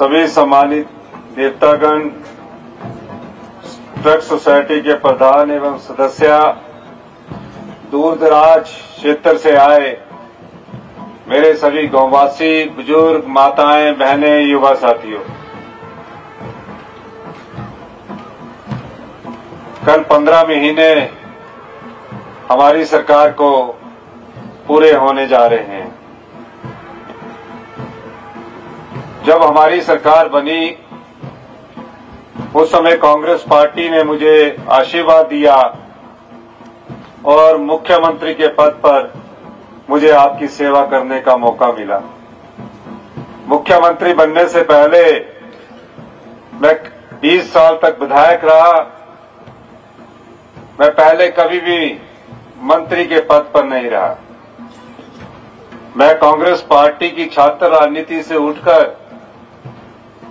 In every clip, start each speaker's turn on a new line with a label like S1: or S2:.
S1: सभी सम्मानित देवतागण, truck society के प्रधान एवं सदस्य, दूर दराज क्षेत्र से आए मेरे सभी गांववासी, बुजुर्ग, माताएं, बहनें, युवा साथियों, कल 15 महीने हमारी सरकार को पूरे होने जा रहे हैं। जब हमारी सरकार बनी उस समय कांग्रेस पार्टी ने मुझे आशीर्वाद दिया और मुख्यमंत्री के पद पर मुझे आपकी सेवा करने का मौका मिला। मुख्यमंत्री बनने से पहले मैं 20 साल तक विधायक रहा। मैं पहले कभी भी मंत्री के पद पर नहीं रहा। मैं कांग्रेस पार्टी की छात्र राजनीति से उठकर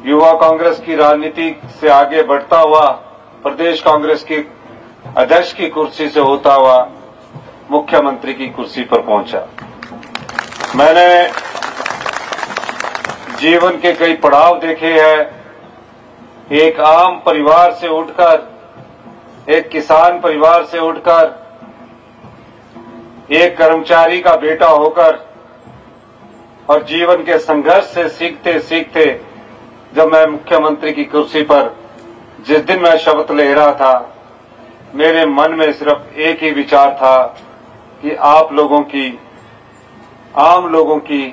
S1: युवा कांग्रेस की राजनीति से आगे बढ़ता हुआ प्रदेश कांग्रेस के अध्यक्ष की कुर्सी से होता हुआ मुख्यमंत्री की कुर्सी पर पहुंचा। मैंने जीवन के कई पड़ाव देखे हैं। एक आम परिवार से उठकर, एक किसान परिवार से उठकर, एक कर्मचारी का बेटा होकर और जीवन के संघर्ष से सीखते सीखते जब मैं मुख्यमंत्री की कुर्सी पर जिस दिन मैं शपथ ले रहा था, मेरे मन में सिर्फ एक ही विचार था कि आप लोगों की, आम लोगों की,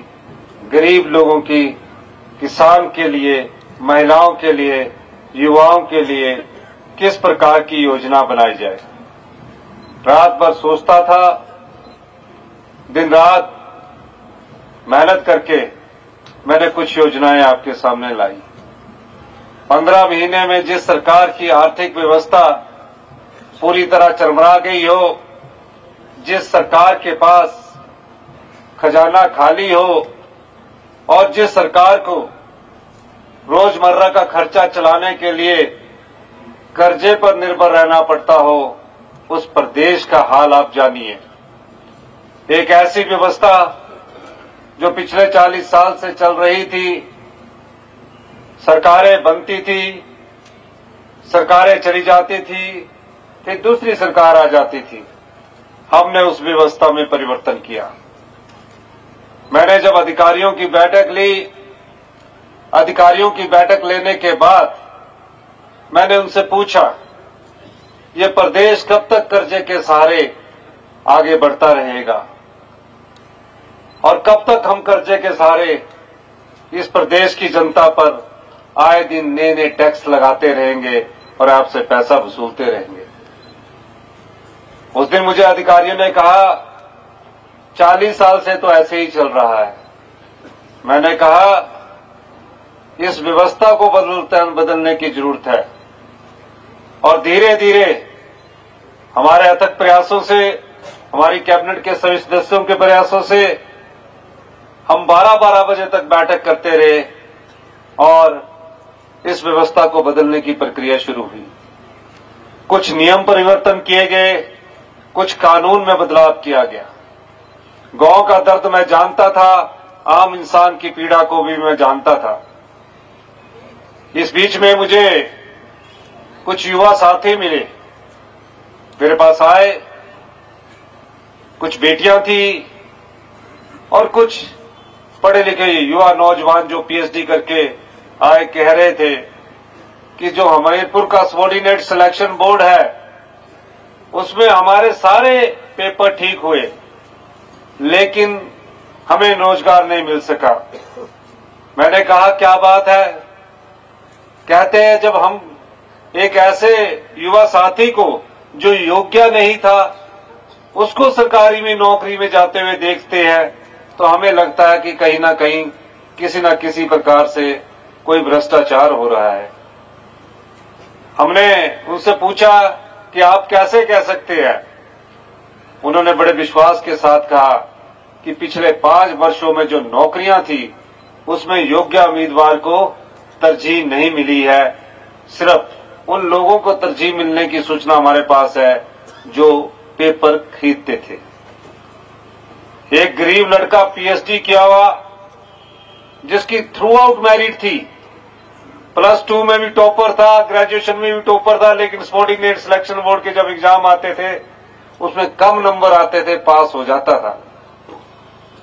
S1: गरीब लोगों की, किसान के लिए, महिलाओं के लिए, युवाओं के लिए किस प्रकार की योजना बनाई जाए। रात भर सोचता था, दिन रात मेहनत करके मैंने कुछ योजनाएं आपके सामने लाई। 15 महीने में जिस सरकार की आर्थिक व्यवस्था पूरी तरह चरमरा गई हो, जिस सरकार के पास खजाना खाली हो और जिस सरकार को रोजमर्रा का खर्चा चलाने के लिए कर्जे पर निर्भर रहना पड़ता हो, उस प्रदेश का हाल आप जानिए। एक ऐसी व्यवस्था जो पिछले 40 साल से चल रही थी, सरकारें बनती थी, सरकारें चली जाती थी, फिर दूसरी सरकार आ जाती थी। हमने उस व्यवस्था में परिवर्तन किया। मैंने जब अधिकारियों की बैठक ली, अधिकारियों की बैठक लेने के बाद मैंने उनसे पूछा, ये प्रदेश कब तक कर्जे के सहारे आगे बढ़ता रहेगा और कब तक हम कर्जे के सहारे इस प्रदेश की जनता पर आए दिन नए नए टैक्स लगाते रहेंगे और आपसे पैसा वसूलते रहेंगे। उस दिन मुझे अधिकारियों ने कहा, 40 साल से तो ऐसे ही चल रहा है। मैंने कहा, इस व्यवस्था को बदलने की जरूरत है और धीरे धीरे हमारे अथक प्रयासों से, हमारी कैबिनेट के सभी सदस्यों के प्रयासों से हम 12-12 बजे तक बैठक करते रहे और इस व्यवस्था को बदलने की प्रक्रिया शुरू हुई। कुछ नियम परिवर्तन किए गए, कुछ कानून में बदलाव किया गया। गांव का दर्द मैं जानता था, आम इंसान की पीड़ा को भी मैं जानता था। इस बीच में मुझे कुछ युवा साथी मिले, मेरे पास आए। कुछ बेटियां थी और कुछ पढ़े लिखे युवा नौजवान जो पीएचडी करके आए, कह रहे थे कि जो हमीरपुर का सबॉर्डिनेट सिलेक्शन बोर्ड है उसमें हमारे सारे पेपर ठीक हुए लेकिन हमें रोजगार नहीं मिल सका। मैंने कहा, क्या बात है? कहते हैं, जब हम एक ऐसे युवा साथी को जो योग्य नहीं था उसको सरकारी में नौकरी में जाते हुए देखते हैं तो हमें लगता है कि कहीं ना कहीं किसी न किसी प्रकार से कोई भ्रष्टाचार हो रहा है। हमने उनसे पूछा कि आप कैसे कह सकते हैं? उन्होंने बड़े विश्वास के साथ कहा कि पिछले 5 वर्षों में जो नौकरियां थी उसमें योग्य उम्मीदवार को तरजीह नहीं मिली है, सिर्फ उन लोगों को तरजीह मिलने की सूचना हमारे पास है जो पेपर खरीदते थे। एक गरीब लड़का पीएचडी किया हुआ जिसकी थ्रू आउट मेरिट थी, +2 में भी टॉपर था, ग्रेजुएशन में भी टॉपर था, लेकिन सबॉर्डिनेट सिलेक्शन बोर्ड के जब एग्जाम आते थे उसमें कम नंबर आते थे, पास हो जाता था।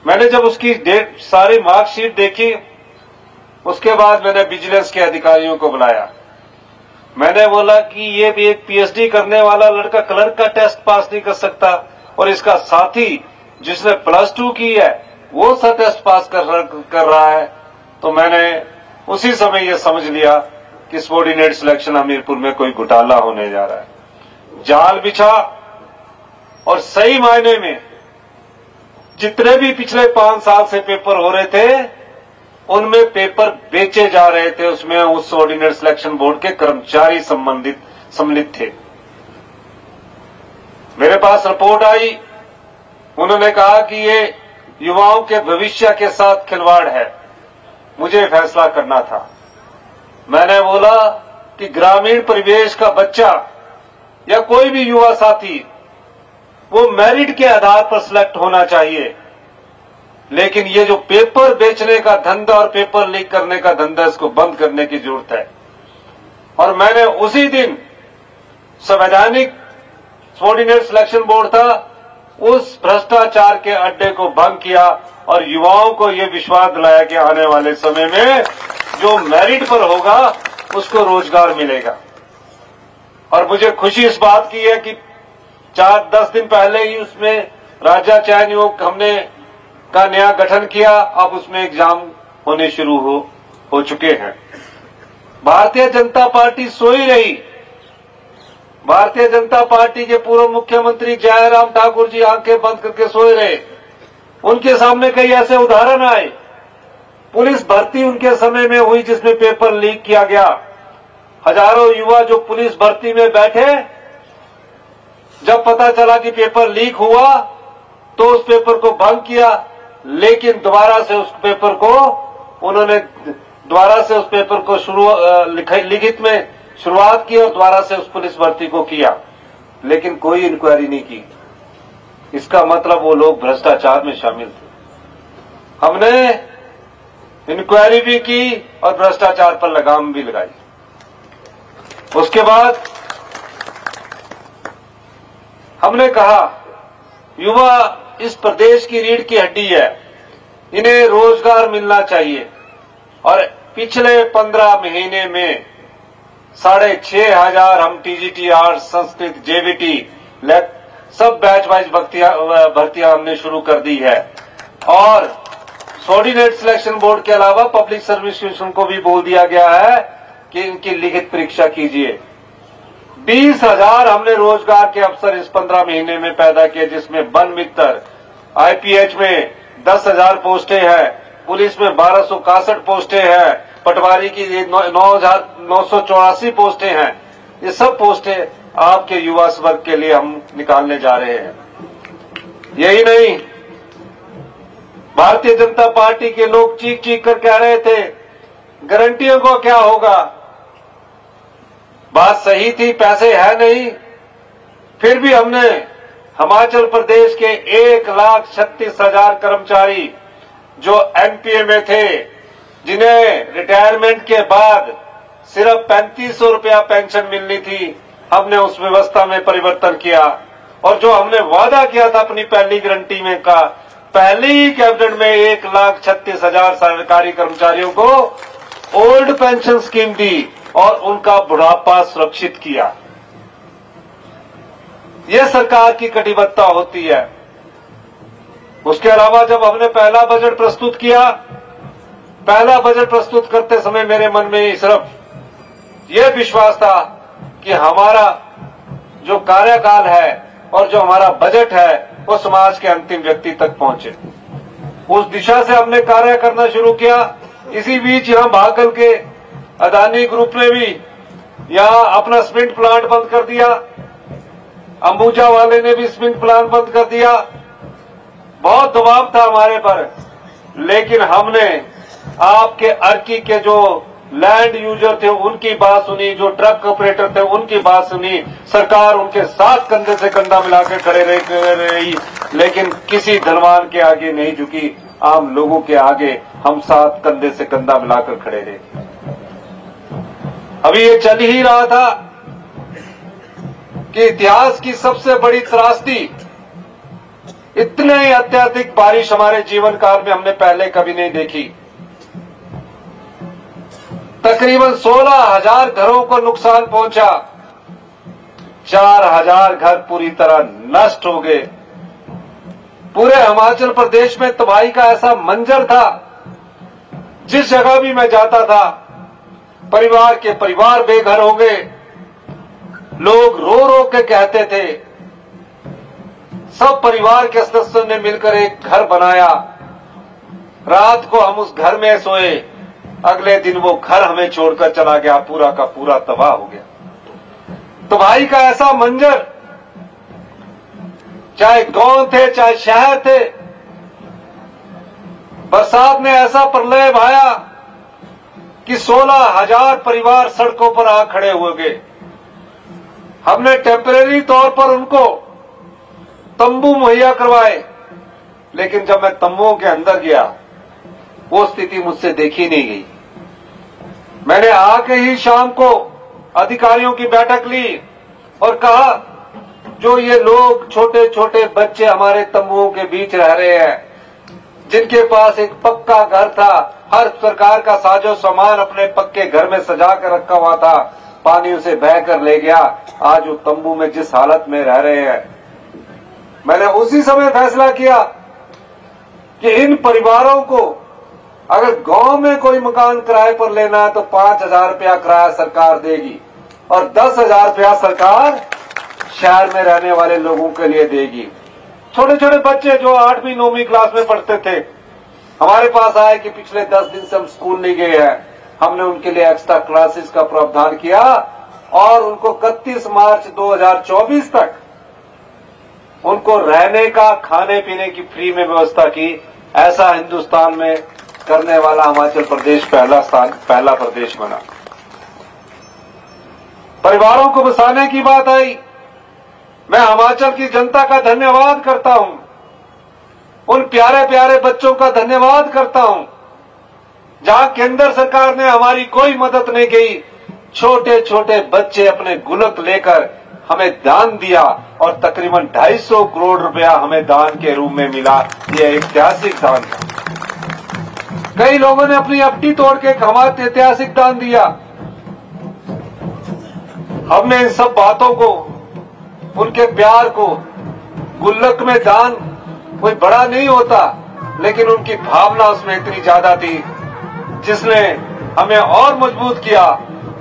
S1: मैंने जब उसकी सारी मार्कशीट देखी, उसके बाद मैंने विजिलेंस के अधिकारियों को बुलाया। मैंने बोला कि ये भी एक पीएचडी करने वाला लड़का क्लर्क का टेस्ट पास नहीं कर सकता, और इसका साथी जिसने +2 की है वो सा टेस्ट पास कर रहा है। तो मैंने उसी समय ये समझ लिया कि सबॉर्डिनेट सिलेक्शन हमीरपुर में कोई घोटाला होने जा रहा है। जाल बिछा, और सही मायने में जितने भी पिछले 5 साल से पेपर हो रहे थे उनमें पेपर बेचे जा रहे थे, उसमें उस सबॉर्डिनेट सिलेक्शन बोर्ड के कर्मचारी सम्मिलित थे। मेरे पास रिपोर्ट आई, उन्होंने कहा कि ये युवाओं के भविष्य के साथ खिलवाड़ है, मुझे फैसला करना था। मैंने बोला कि ग्रामीण परिवेश का बच्चा या कोई भी युवा साथी वो मेरिट के आधार पर सिलेक्ट होना चाहिए, लेकिन ये जो पेपर बेचने का धंधा और पेपर लीक करने का धंधा, इसको बंद करने की जरूरत है। और मैंने उसी दिन संवैधानिक सबॉर्डिनेट सिलेक्शन बोर्ड था, उस भ्रष्टाचार के अड्डे को भंग किया और युवाओं को ये विश्वास दिलाया कि आने वाले समय में जो मेरिट पर होगा उसको रोजगार मिलेगा। और मुझे खुशी इस बात की है कि 4-10 दिन पहले ही उसमें राज्य चयन आयोग हमने का नया गठन किया, अब उसमें एग्जाम होने शुरू हो चुके हैं। भारतीय जनता पार्टी सोई रही। भारतीय जनता पार्टी के पूर्व मुख्यमंत्री जयराम ठाकुर जी आंखें बंद करके सोए रहे। उनके सामने कई ऐसे उदाहरण आए। पुलिस भर्ती उनके समय में हुई जिसमें पेपर लीक किया गया। हजारों युवा जो पुलिस भर्ती में बैठे, जब पता चला कि पेपर लीक हुआ तो उस पेपर को भंग किया, लेकिन दोबारा से उस पेपर को लिखित में शुरुआत की और दोबारा से उस पुलिस भर्ती को किया, लेकिन कोई इंक्वायरी नहीं की। इसका मतलब वो लोग भ्रष्टाचार में शामिल थे। हमने इंक्वायरी भी की और भ्रष्टाचार पर लगाम भी लगाई। उसके बाद हमने कहा युवा इस प्रदेश की रीढ़ की हड्डी है, इन्हें रोजगार मिलना चाहिए। और पिछले 15 महीने में 6,500 हम टीजीटी, आर्ट्स, संस्कृत, जेवीटी सब बैच वाइज भर्तियां हमने शुरू कर दी है। और सबॉर्डिनेट सिलेक्शन बोर्ड के अलावा पब्लिक सर्विस कमीशन को भी बोल दिया गया है कि इनकी लिखित परीक्षा कीजिए। 20,000 हमने रोजगार के अवसर इस 15 महीने में पैदा किए, जिसमें वन मित्र, आईपीएच में 10,000 पोस्टें हैं, पुलिस में 1261 पोस्टें हैं, पटवारी की 9,984 पोस्टें हैं। ये सब पोस्टें आपके युवा वर्ग के लिए हम निकालने जा रहे हैं। यही नहीं, भारतीय जनता पार्टी के लोग चीख चीख कर कह रहे थे गारंटियों को क्या होगा। बात सही थी, पैसे है नहीं, फिर भी हमने हिमाचल प्रदेश के 1,36,000 कर्मचारी जो एनपीए में थे, जिन्हें रिटायरमेंट के बाद सिर्फ 3500 रुपया पेंशन मिलनी थी, हमने उस व्यवस्था में परिवर्तन किया। और जो हमने वादा किया था अपनी पहली गारंटी में का, पहली ही कैबिनेट में 1,36,000 सरकारी कर्मचारियों को ओल्ड पेंशन स्कीम दी और उनका बुढ़ापा सुरक्षित किया। यह सरकार की कटिबद्धता होती है। उसके अलावा जब हमने पहला बजट प्रस्तुत किया, पहला बजट प्रस्तुत करते समय मेरे मन में सिर्फ यह विश्वास था कि हमारा जो कार्यकाल है और जो हमारा बजट है वो समाज के अंतिम व्यक्ति तक पहुंचे। उस दिशा से हमने कार्य करना शुरू किया। इसी बीच यहां भागल के अदानी ग्रुप ने भी यहां अपना सीमेंट प्लांट बंद कर दिया, अंबुजा वाले ने भी सीमेंट प्लांट बंद कर दिया। बहुत दबाव था हमारे पर, लेकिन हमने आपके अर्की के जो लैंड यूजर थे उनकी बात सुनी, जो ट्रक ऑपरेटर थे उनकी बात सुनी। सरकार उनके साथ कंधे से कंधा मिलाकर खड़े रही, लेकिन किसी धनवान के आगे नहीं झुकी। आम लोगों के आगे हम साथ कंधे से कंधा मिलाकर खड़े रहे। अभी ये चल ही रहा था कि इतिहास की सबसे बड़ी त्रासदी, इतने ही अत्यधिक बारिश हमारे जीवन काल में हमने पहले कभी नहीं देखी। तकरीबन 16,000 घरों को नुकसान पहुंचा, 4,000 घर पूरी तरह नष्ट हो गए। पूरे हिमाचल प्रदेश में तबाही का ऐसा मंजर था, जिस जगह भी मैं जाता था परिवार के परिवार बेघर हो गए। लोग रो रो के कहते थे, सब परिवार के सदस्यों ने मिलकर एक घर बनाया, रात को हम उस घर में सोए, अगले दिन वो घर हमें छोड़कर चला गया, पूरा का पूरा तबाह हो गया। तबाही का ऐसा मंजर, चाहे गांव थे चाहे शहर थे, बरसात ने ऐसा प्रलय भाया कि 16,000 परिवार सड़कों पर आ खड़े हो गए। हमने टेम्परेरी तौर पर उनको तंबू मुहैया करवाए, लेकिन जब मैं तंबुओं के अंदर गया वो स्थिति मुझसे देखी नहीं गई। मैंने आके ही शाम को अधिकारियों की बैठक ली और कहा, जो ये लोग छोटे छोटे बच्चे हमारे तंबुओं के बीच रह रहे हैं, जिनके पास एक पक्का घर था, हर प्रकार का साजो सामान अपने पक्के घर में सजा कर रखा हुआ था, पानी उसे बह कर ले गया, आज वो तंबू में जिस हालत में रह रहे हैं। मैंने उसी समय फैसला किया कि इन परिवारों को अगर गांव में कोई मकान किराए पर लेना है तो 5,000 रुपया किराया सरकार देगी और 10,000 रुपया सरकार शहर में रहने वाले लोगों के लिए देगी। छोटे छोटे बच्चे जो 8वीं 9वीं क्लास में पढ़ते थे हमारे पास आए कि पिछले 10 दिन से हम स्कूल नहीं गए हैं। हमने उनके लिए एक्स्ट्रा क्लासेस का प्रावधान किया और उनको 31 मार्च 2024 तक उनको रहने का, खाने पीने की फ्री में व्यवस्था की। ऐसा हिंदुस्तान में करने वाला हिमाचल प्रदेश पहला प्रदेश बना। परिवारों को बसाने की बात आई, मैं हिमाचल की जनता का धन्यवाद करता हूं, उन प्यारे प्यारे बच्चों का धन्यवाद करता हूं जहां केंद्र सरकार ने हमारी कोई मदद नहीं की। छोटे छोटे बच्चे अपने गुल्लक लेकर हमें दान दिया और तकरीबन 250 करोड़ रुपया हमें दान के रूप में मिला। यह ऐतिहासिक दान था। कई लोगों ने अपनी एफडी तोड़ के हमारा ऐतिहासिक दान दिया। हमने इन सब बातों को, उनके प्यार को, गुल्लक में दान कोई बड़ा नहीं होता, लेकिन उनकी भावना उसमें इतनी ज्यादा थी जिसने हमें और मजबूत किया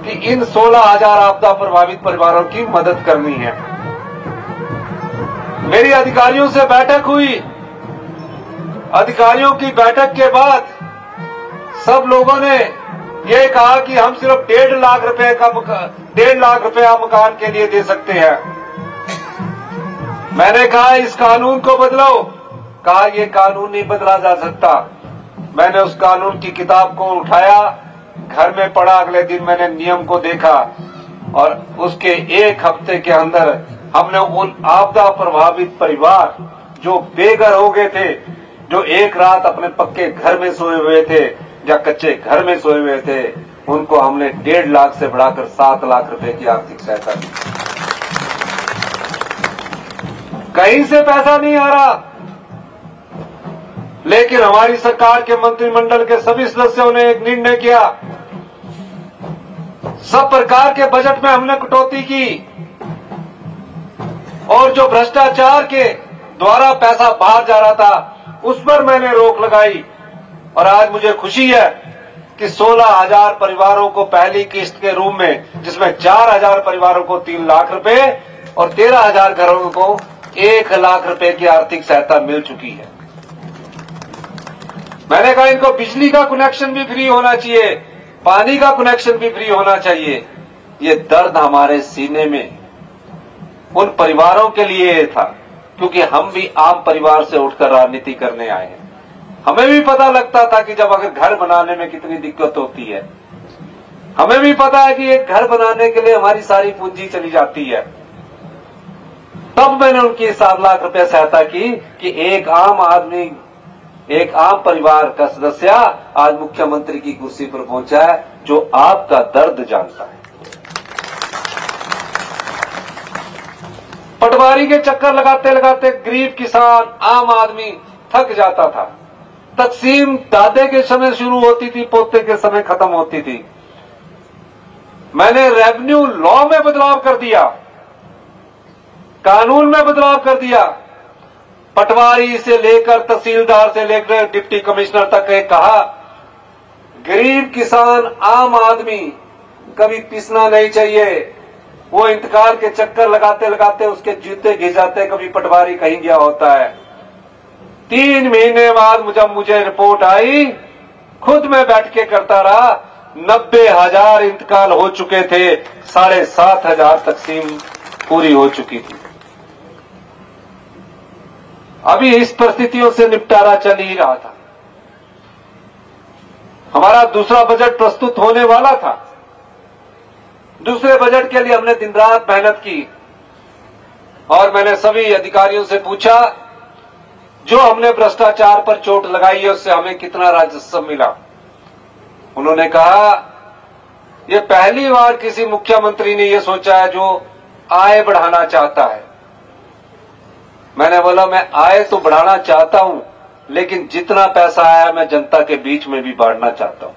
S1: कि इन 16,000 आपदा प्रभावित परिवारों की मदद करनी है। मेरी अधिकारियों से बैठक हुई। अधिकारियों की बैठक के बाद सब लोगों ने यह कहा कि हम सिर्फ 1.5 लाख रुपया मकान के लिए दे सकते हैं। मैंने कहा इस कानून को बदलो। कहा यह कानून नहीं बदला जा सकता। मैंने उस कानून की किताब को उठाया, घर में पढ़ा, अगले दिन मैंने नियम को देखा और उसके एक हफ्ते के अंदर हमने उन आपदा प्रभावित परिवार जो बेघर हो गए थे, जो एक रात अपने पक्के घर में सोए हुए थे या कच्चे घर में सोए हुए थे, उनको हमने 1.5 लाख से बढ़ाकर 7 लाख रुपए की आर्थिक सहायता दी। कहीं से पैसा नहीं आ रहा, लेकिन हमारी सरकार के मंत्रिमंडल के सभी सदस्यों ने एक निर्णय किया। सब प्रकार के बजट में हमने कटौती की और जो भ्रष्टाचार के द्वारा पैसा बाहर जा रहा था उस पर मैंने रोक लगाई। और आज मुझे खुशी है कि 16,000 परिवारों को पहली किस्त के रूप में, जिसमें 4,000 परिवारों को 3 लाख रुपए और 13,000 घरों को 1 लाख रुपए की आर्थिक सहायता मिल चुकी है। मैंने कहा इनको बिजली का कनेक्शन भी फ्री होना चाहिए, पानी का कनेक्शन भी फ्री होना चाहिए। ये दर्द हमारे सीने में उन परिवारों के लिए था, क्योंकि हम भी आम परिवार से उठकर राजनीति करने आए हैं। हमें भी पता लगता था कि जब अगर घर बनाने में कितनी दिक्कत होती है। हमें भी पता है कि एक घर बनाने के लिए हमारी सारी पूंजी चली जाती है। तब मैंने उनकी 7 लाख रुपए सहायता की कि एक आम आदमी, एक आम परिवार का सदस्य आज मुख्यमंत्री की कुर्सी पर पहुंचा है, जो आपका दर्द जानता है। पटवारी के चक्कर लगाते लगाते गरीब किसान आम आदमी थक जाता था। तकसीम दादे के समय शुरू होती थी, पोते के समय खत्म होती थी। मैंने रेवेन्यू लॉ में बदलाव कर दिया, कानून में बदलाव कर दिया। पटवारी से लेकर तहसीलदार से लेकर डिप्टी कमिश्नर तक कहा, गरीब किसान आम आदमी कभी पिसना नहीं चाहिए। वो इंतकाल के चक्कर लगाते लगाते उसके जूते घिस जाते, कभी पटवारी कहीं गया होता है। 3 महीने बाद जब मुझे रिपोर्ट आई, खुद मैं बैठ के करता रहा। 90,000 इंतकाल हो चुके थे, 7,500 तकसीम पूरी हो चुकी थी। अभी इस परिस्थितियों से निपटारा चल ही रहा था। हमारा दूसरा बजट प्रस्तुत होने वाला था। दूसरे बजट के लिए हमने दिन रात मेहनत की और मैंने सभी अधिकारियों से पूछा, जो हमने भ्रष्टाचार पर चोट लगाई है उससे हमें कितना राजस्व मिला। उन्होंने कहा, यह पहली बार किसी मुख्यमंत्री ने यह सोचा है जो आय बढ़ाना चाहता है। मैंने बोला, मैं आय तो बढ़ाना चाहता हूं, लेकिन जितना पैसा आया मैं जनता के बीच में भी बांटना चाहता हूं।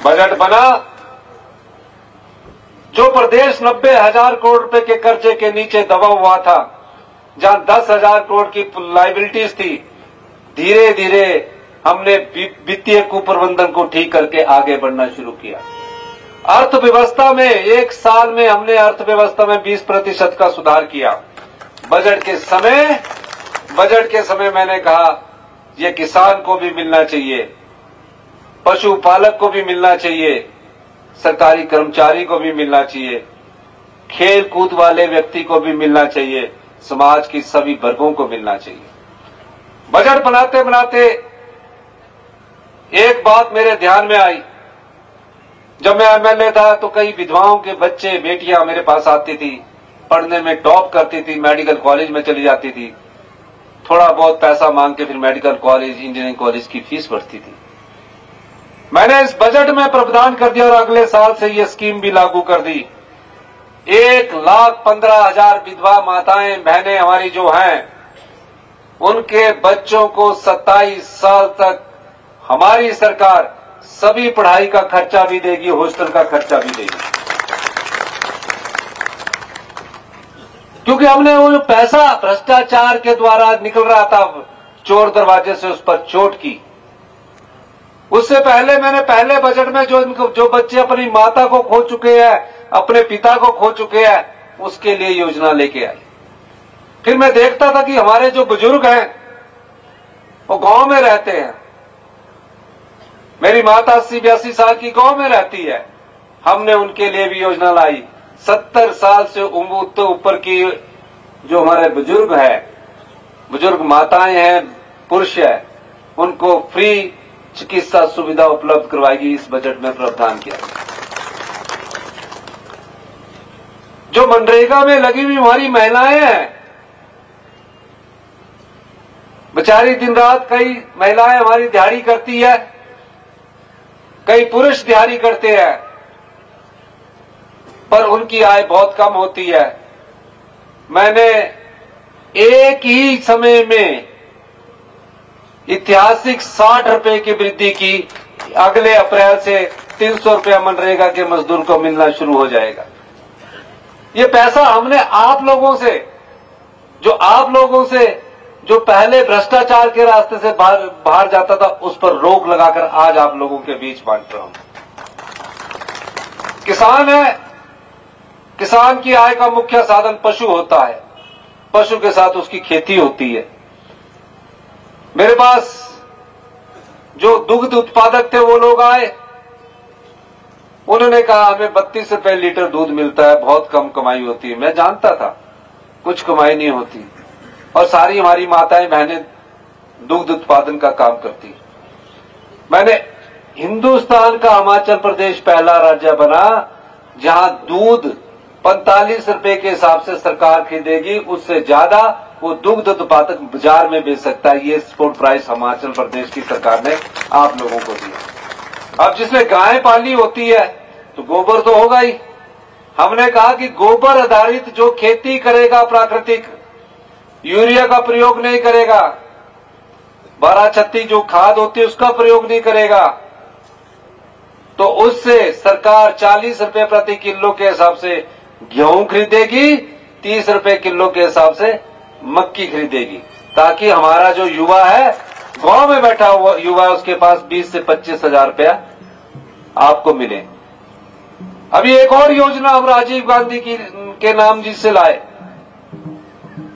S1: बजट बना, जो प्रदेश 90,000 करोड़ रुपए के कर्जे के नीचे दबा हुआ था, जहां 10,000 करोड़ की लायबिलिटीज थी, धीरे धीरे हमने वित्तीय कुप्रबंधन को ठीक करके आगे बढ़ना शुरू किया। अर्थव्यवस्था में 1 साल में हमने अर्थव्यवस्था में 20% का सुधार किया। बजट के समय मैंने कहा, यह किसान को भी मिलना चाहिए, पशुपालक को भी मिलना चाहिए, सरकारी कर्मचारी को भी मिलना चाहिए, खेल कूद वाले व्यक्ति को भी मिलना चाहिए, समाज की सभी वर्गों को मिलना चाहिए। बजट बनाते बनाते एक बात मेरे ध्यान में आई। जब मैं एमएलए था तो कई विधवाओं के बच्चे बेटियां मेरे पास आती थी, पढ़ने में टॉप करती थी, मेडिकल कॉलेज में चली जाती थी, थोड़ा बहुत पैसा मांग के फिर मेडिकल कॉलेज इंजीनियरिंग कॉलेज की फीस भरती थी। मैंने इस बजट में प्रावधान कर दिया और अगले साल से ये स्कीम भी लागू कर दी। 1,15,000 विधवा माताएं बहनें हमारी जो हैं, उनके बच्चों को 27 साल तक हमारी सरकार सभी पढ़ाई का खर्चा भी देगी, हॉस्टल का खर्चा भी देगी। क्योंकि हमने वो जो पैसा भ्रष्टाचार के द्वारा निकल रहा था चोर दरवाजे से, उस पर चोट की। उससे पहले मैंने पहले बजट में जो बच्चे अपनी माता को खो चुके हैं, अपने पिता को खो चुके हैं, उसके लिए योजना लेके आई। फिर मैं देखता था कि हमारे जो बुजुर्ग हैं वो गांव में रहते हैं। मेरी माता 80-82 साल की गांव में रहती है। हमने उनके लिए भी योजना लाई। 70 साल से ऊपर की जो हमारे बुजुर्ग हैं, बुजुर्ग माताएं हैं, पुरुष हैं, उनको फ्री चिकित्सा सुविधा उपलब्ध करवाएगी। इस बजट में प्रावधान किया। जो मनरेगा में लगी हुई हमारी महिलाएं हैं, बेचारी दिन रात कई महिलाएं हमारी दिहाड़ी करती है, कई पुरुष दिहाड़ी करते हैं, पर उनकी आय बहुत कम होती है। मैंने एक ही समय में ऐतिहासिक 60 रुपए की वृद्धि की। अगले अप्रैल से 300 रुपया मनरेगा के मजदूर को मिलना शुरू हो जाएगा। ये पैसा हमने आप लोगों से जो पहले भ्रष्टाचार के रास्ते से बाहर जाता था, उस पर रोक लगाकर आज आप लोगों के बीच बांट रहा हूं। किसान है, किसान की आय का मुख्य साधन पशु होता है, पशु के साथ उसकी खेती होती है। मेरे पास जो दुग्ध उत्पादक थे वो लोग आए, उन्होंने कहा हमें 32 रुपए लीटर दूध मिलता है, बहुत कम कमाई होती है। मैं जानता था कुछ कमाई नहीं होती, और सारी हमारी माताएं बहनें दुग्ध उत्पादन का काम करती। मैंने हिंदुस्तान का हिमाचल प्रदेश पहला राज्य बना जहां दूध 45 रुपए के हिसाब से सरकार खरीदेगी, उससे ज्यादा वो दुग्ध उत्पादक बाजार में बेच सकता है। ये सपोर्ट प्राइस हिमाचल प्रदेश की सरकार ने आप लोगों को दिया। अब जिसने गाय पाली होती है तो गोबर तो होगा ही, हमने कहा कि गोबर आधारित जो खेती करेगा प्राकृतिक, यूरिया का प्रयोग नहीं करेगा, 12-36 जो खाद होती है उसका प्रयोग नहीं करेगा, तो उससे सरकार 40 रुपए प्रति किलो के हिसाब से गेहूं खरीदेगी, 30 रुपए किलो के हिसाब से मक्की खरीदेगी, ताकि हमारा जो युवा है, गांव में बैठा हुआ युवा, उसके पास 20 से 25 हजार रुपया आपको मिले। अभी एक और योजना हम राजीव गांधी के नाम जी से लाए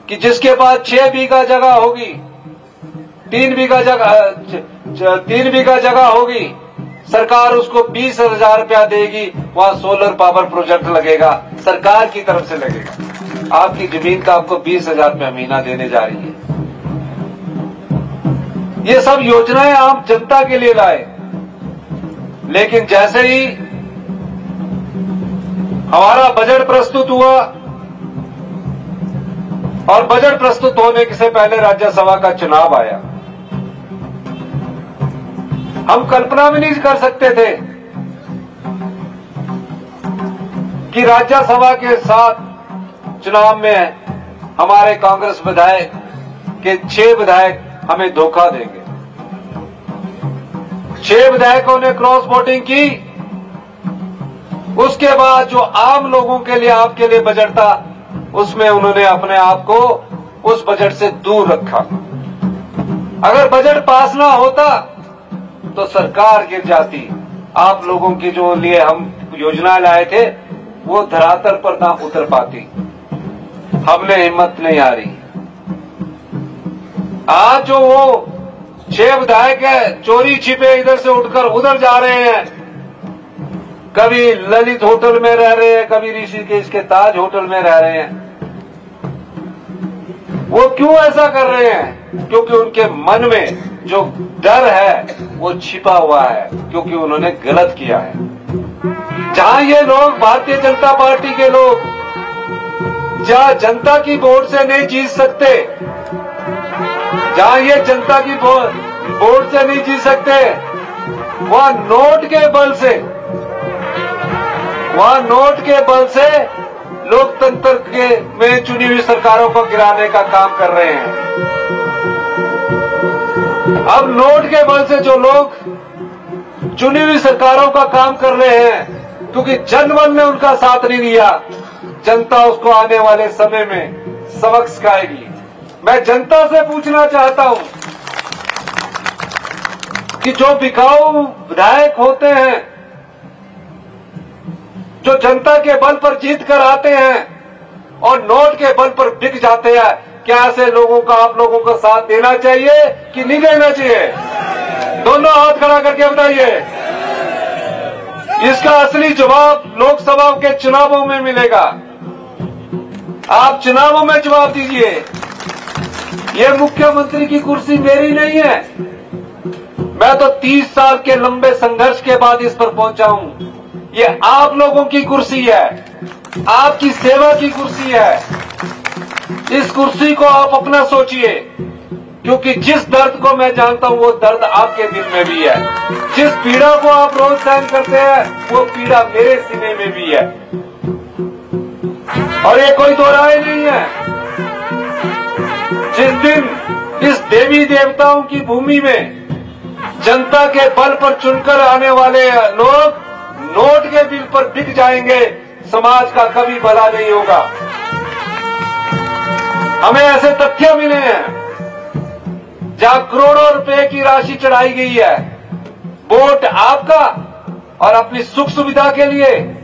S1: कि जिसके पास 6 बीघा जगह होगी, 3 बीघा जगह होगी, सरकार उसको 20,000 रुपया देगी, वहां सोलर पावर प्रोजेक्ट लगेगा, सरकार की तरफ से लगेगा। आपकी जमीन का आपको 20,000 रुपया महीना देने जा रही है। ये सब योजनाएं आप जनता के लिए लाए, लेकिन जैसे ही हमारा बजट प्रस्तुत हुआ और बजट प्रस्तुत होने से पहले राज्यसभा का चुनाव आया, हम कल्पना भी नहीं कर सकते थे कि राज्यसभा के साथ चुनाव में हमारे कांग्रेस विधायक के 6 विधायक हमें धोखा देंगे। 6 विधायकों ने क्रॉस वोटिंग की, उसके बाद जो आम लोगों के लिए, आपके लिए बजट था, उसमें उन्होंने अपने आप को उस बजट से दूर रखा। अगर बजट पास ना होता तो सरकार गिर जाती, आप लोगों की जो लिए हम योजना लाए थे वो धरातल पर ना उतर पाती। हमने हिम्मत नहीं हारी। आज जो वो 6 विधायक है, चोरी छिपे इधर से उठकर उधर जा रहे हैं, कभी ललित होटल में रह रहे हैं, कभी ऋषिकेश के ताज होटल में रह रहे हैं। वो क्यों ऐसा कर रहे हैं? क्योंकि उनके मन में जो डर है वो छिपा हुआ है, क्योंकि उन्होंने गलत किया है। जहां ये लोग, भारतीय जनता पार्टी के लोग, जहां जनता की वोट से नहीं जीत सकते, जहां ये जनता की वोट से नहीं जीत सकते, वहां नोट के बल से लोकतंत्र में चुनी हुई सरकारों को गिराने का काम कर रहे हैं। अब नोट के बल से जो लोग चुनी हुई सरकारों का काम कर रहे हैं, क्योंकि जनबल ने उनका साथ नहीं दिया, जनता उसको आने वाले समय में सबक सिखाएगी। मैं जनता से पूछना चाहता हूं कि जो बिकाऊ विधायक होते हैं, जो जनता के बल पर जीत कर आते हैं और नोट के बल पर बिक जाते हैं, क्या ऐसे लोगों का आप लोगों को साथ देना चाहिए कि नहीं देना चाहिए? दोनों हाथ खड़ा करके बताइए। इसका असली जवाब लोकसभा के चुनावों में मिलेगा। आप चुनावों में जवाब दीजिए। ये मुख्यमंत्री की कुर्सी मेरी नहीं है, मैं तो 30 साल के लंबे संघर्ष के बाद इस पर पहुंचा हूं। ये आप लोगों की कुर्सी है, आपकी सेवा की कुर्सी है। इस कुर्सी को आप अपना सोचिए, क्योंकि जिस दर्द को मैं जानता हूं वो दर्द आपके दिल में भी है। जिस पीड़ा को आप रोज सहन करते हैं वो पीड़ा मेरे सीने में भी है, और ये कोई दो राय नहीं है। जिस दिन इस देवी देवताओं की भूमि में जनता के बल पर चुनकर आने वाले लोग नोट के बिल पर बिक जाएंगे, समाज का कभी भला नहीं होगा। हमें ऐसे तथ्य मिले हैं जहां करोड़ों रुपए की राशि चढ़ाई गई है, वोट आपका और अपनी सुख सुविधा के लिए।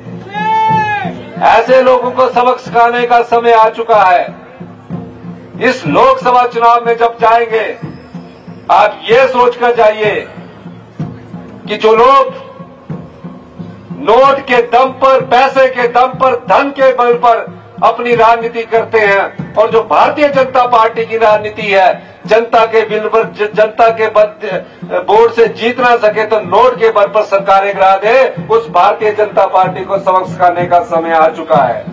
S1: ऐसे लोगों को सबक सिखाने का समय आ चुका है। इस लोकसभा चुनाव में जब जाएंगे, आप ये सोचकर जाइए कि जो लोग नोट के दम पर, पैसे के दम पर, धन के बल पर अपनी राजनीति करते हैं, और जो भारतीय जनता पार्टी की राजनीति है, जनता के बिल पर, जनता के वोट से जीत ना सके तो नोट के बल पर सरकारें गिरा दे, उस भारतीय जनता पार्टी को सबक सिखाने का समय आ चुका है।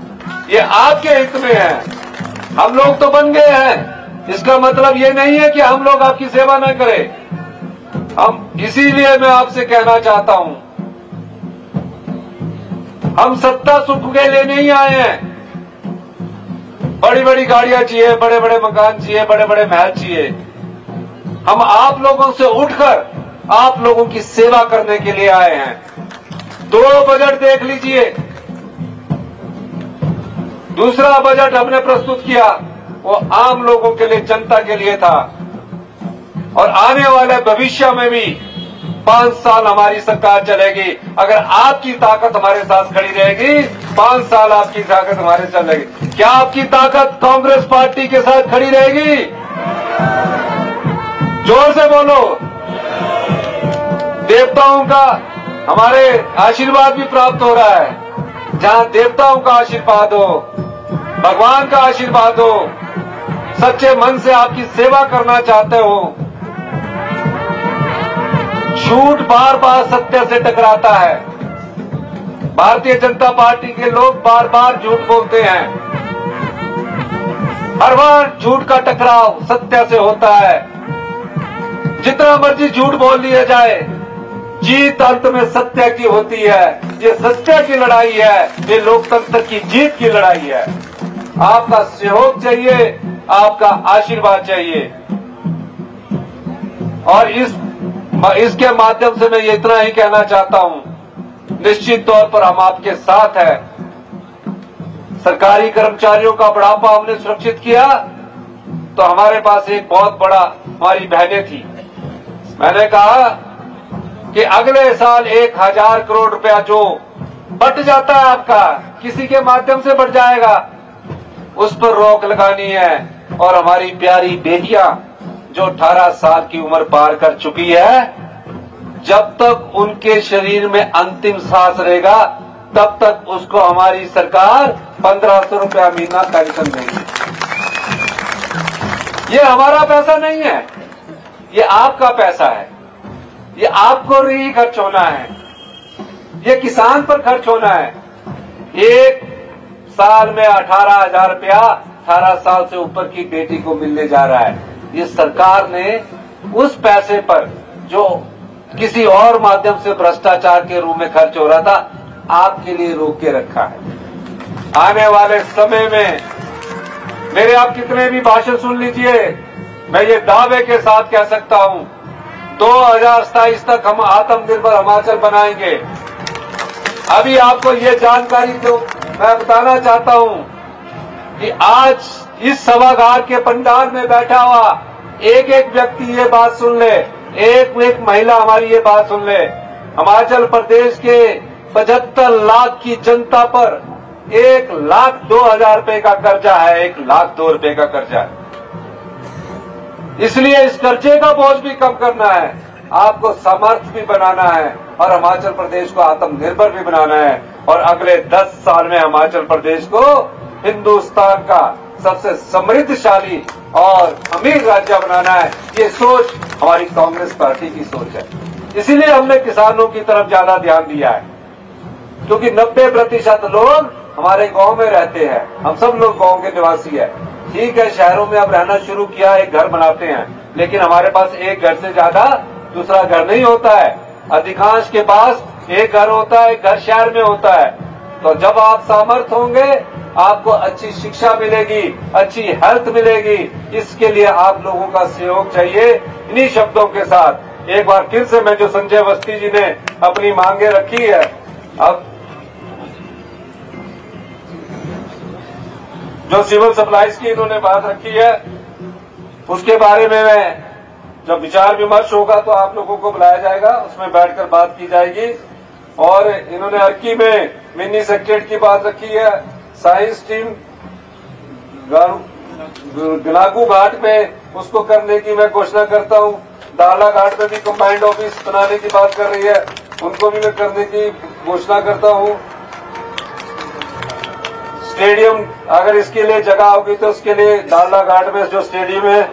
S1: ये आपके हित में है। हम लोग तो बन गए हैं, इसका मतलब ये नहीं है कि हम लोग आपकी सेवा न करें। हम इसीलिए मैं आपसे कहना चाहता हूं हम सत्ता सुख के लिए नहीं आए हैं। बड़ी बड़ी गाड़ियां चाहिए, बड़े बड़े मकान चाहिए, बड़े बड़े महल चाहिए। हम आप लोगों से उठकर आप लोगों की सेवा करने के लिए आए हैं। 2 बजट देख लीजिए। दूसरा बजट हमने प्रस्तुत किया वो आम लोगों के लिए, जनता के लिए था। और आने वाले भविष्य में भी 5 साल हमारी सरकार चलेगी। अगर आपकी ताकत हमारे साथ खड़ी रहेगी, 5 साल आपकी ताकत हमारे साथ चलेगी। क्या आपकी ताकत कांग्रेस पार्टी के साथ खड़ी रहेगी? जोर से बोलो। देवताओं का हमारे आशीर्वाद भी प्राप्त हो रहा है। जहां देवताओं का आशीर्वाद हो, भगवान का आशीर्वाद हो, सच्चे मन से आपकी सेवा करना चाहते हो, झूठ बार बार सत्य से टकराता है। भारतीय जनता पार्टी के लोग बार बार झूठ बोलते हैं। हर बार झूठ का टकराव सत्य से होता है। जितना मर्जी झूठ बोल लिया जाए, जीत अंत में सत्य की होती है। ये सत्य की लड़ाई है, ये लोकतंत्र की जीत की लड़ाई है। आपका सहयोग चाहिए, आपका आशीर्वाद चाहिए। और इसके माध्यम से मैं ये इतना ही कहना चाहता हूं, निश्चित तौर पर हम आपके साथ हैं। सरकारी कर्मचारियों का बुढ़ापा हमने सुरक्षित किया तो हमारे पास एक बहुत बड़ा हमारी बहनें थी। मैंने कहा कि अगले साल 1000 करोड़ रुपया जो बट जाता है आपका, किसी के माध्यम से बट जाएगा, उस पर रोक लगानी है। और हमारी प्यारी बेटियां जो 18 साल की उम्र पार कर चुकी है, जब तक उनके शरीर में अंतिम सांस रहेगा तब तक उसको हमारी सरकार 1500 रुपया महीना पेंशन देगी। ये हमारा पैसा नहीं है, ये आपका पैसा है। ये आपको नहीं खर्च होना है, ये किसान पर खर्च होना है। एक साल में 18,000 रुपया 18 साल से ऊपर की बेटी को मिलने जा रहा है। ये सरकार ने उस पैसे पर जो किसी और माध्यम से भ्रष्टाचार के रूप में खर्च हो रहा था, आपके लिए रोक के रखा है। आने वाले समय में मेरे आप कितने भी भाषण सुन लीजिए, मैं ये दावे के साथ कह सकता हूं 2027 तक हम आत्मनिर्भर हिमाचल बनाएंगे। अभी आपको ये जानकारी तो मैं बताना चाहता हूं कि आज इस सभागार के पंडाल में बैठा हुआ एक एक व्यक्ति ये बात सुन ले, एक एक महिला हमारी ये बात सुन ले, हिमाचल प्रदेश के 75 लाख की जनता पर 1,02,000 रुपए का कर्जा है। 1,02,000 रुपए का कर्जा है। इसलिए इस कर्जे का बोझ भी कम करना है, आपको समर्थ भी बनाना है और हिमाचल प्रदेश को आत्मनिर्भर भी बनाना है। और अगले 10 साल में हिमाचल प्रदेश को हिंदुस्तान का सबसे समृद्धशाली और अमीर राज्य बनाना है। ये सोच हमारी कांग्रेस पार्टी की सोच है। इसीलिए हमने किसानों की तरफ ज्यादा ध्यान दिया है, क्योंकि 90% लोग हमारे गांव में रहते हैं। हम सब लोग गांव के निवासी हैं। ठीक है, शहरों में अब रहना शुरू किया, एक घर बनाते हैं, लेकिन हमारे पास एक घर से ज्यादा दूसरा घर नहीं होता है। अधिकांश के पास एक घर होता है, एक घर शहर में होता है। तो जब आप सामर्थ होंगे, आपको अच्छी शिक्षा मिलेगी, अच्छी हेल्थ मिलेगी। इसके लिए आप लोगों का सहयोग चाहिए। इन्हीं शब्दों के साथ एक बार फिर से मैं जो संजय अवस्थी जी ने अपनी मांगे रखी है, अब जो सिविल सप्लाईज की इन्होंने बात रखी है, उसके बारे में मैं जब विचार विमर्श होगा तो आप लोगों को बुलाया जाएगा, उसमें बैठकर बात की जाएगी। और इन्होंने अर्की में मिनी सेक्रेटरी की बात रखी है। साइंस टीम गलागू घाट में उसको करने की मैं घोषणा करता हूं। दाला घाट में भी कंबाइंड ऑफिस बनाने की बात कर रही है, उनको भी मैं करने की घोषणा करता हूं। स्टेडियम अगर इसके लिए जगह होगी तो उसके लिए दाला घाट में जो स्टेडियम है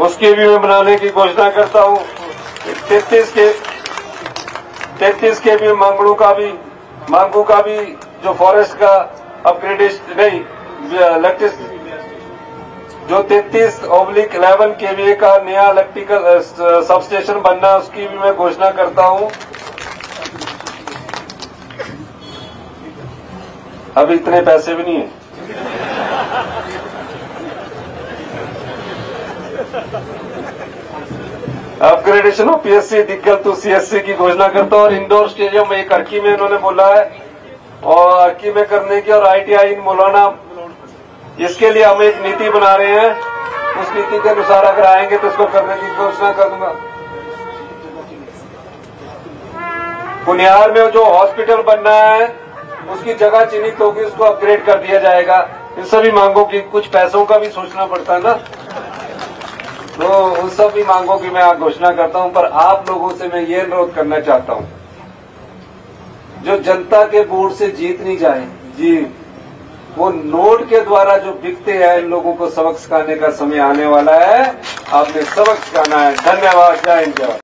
S1: उसकी भी मैं बनाने की घोषणा करता हूं। 33 के भी मांगू का भी जो फॉरेस्ट का अपग्रेडेशन नहीं जो 33/11 केवीए का नया इलेक्ट्रिकल सबस्टेशन बनना, उसकी भी मैं घोषणा करता हूं। अभी इतने पैसे भी नहीं है। अपग्रेडेशन ऑफ पीएससी दिक्कत तो सीएससी की घोषणा करता हूं और इंडोर स्टेडियम एक अर्की में इन्होंने बोला है और अर्की में करने की, और आईटीआई इन मौलाना, इसके लिए हम एक नीति बना रहे हैं। उस नीति के अनुसार अगर आएंगे तो इसको करने की घोषणा कर दूंगा। पुनियार में जो हॉस्पिटल बनना है उसकी जगह चिन्हित होगी, उसको अपग्रेड कर दिया जाएगा। इन सभी मांगों की, कुछ पैसों का भी सोचना पड़ता है ना, तो उन सभी मांगों की मैं आज घोषणा करता हूं। पर आप लोगों से मैं ये अनुरोध करना चाहता हूं, जो जनता के वोट से जीत नहीं जाए जी, वो नोट के द्वारा जो बिकते हैं, इन लोगों को सबक सिखाने का समय आने वाला है। आपने सबक सिखाना है। धन्यवाद। जय हिंद।